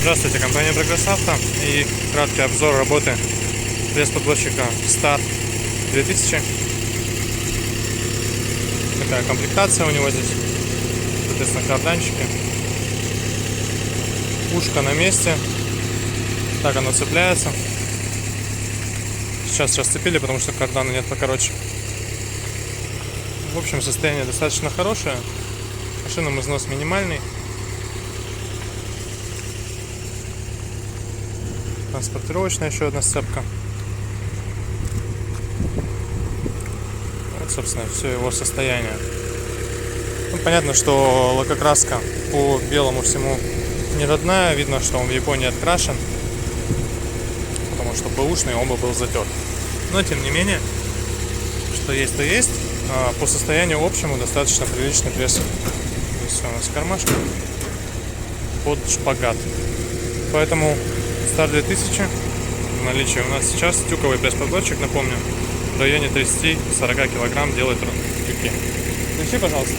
Здравствуйте, компания Progress Auto и краткий обзор работы пресс-подборщика Star 2000. Такая комплектация у него здесь, соответственно, карданчики, ушко на месте, так оно цепляется. Сейчас расцепили, потому что кардана нет покороче. В общем, состояние достаточно хорошее, машинам износ минимальный. Транспортировочная еще одна сцепка. Вот, собственно, все его состояние. Ну, понятно, что лакокраска по белому всему не родная. Видно, что он в Японии открашен, потому что бэушный он был затерт. Но, тем не менее, что есть, то есть. По состоянию общему достаточно приличный пресс. Здесь все у нас кармашки под шпагат. Поэтому Star 2000 в наличии у нас сейчас. Тюковый пресс-подборщик, напомню, в районе 30-40 килограмм делает тюки. Включи, пожалуйста.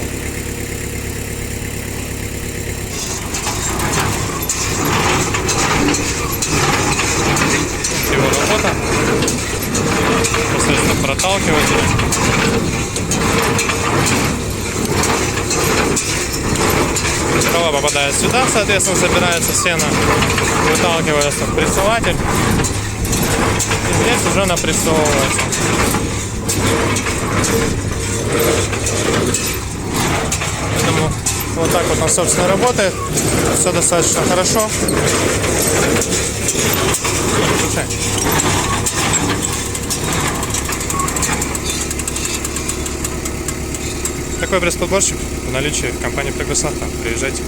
Его работа. Посредством проталкивателя. Дрова попадает сюда, соответственно, собирается сено, выталкивается в прессователь, и здесь уже напрессовывается. Поэтому вот так вот он, собственно, работает. Все достаточно хорошо. Слушай. Такой пресс-подборщик в наличии в компании Progress Auto. Приезжайте.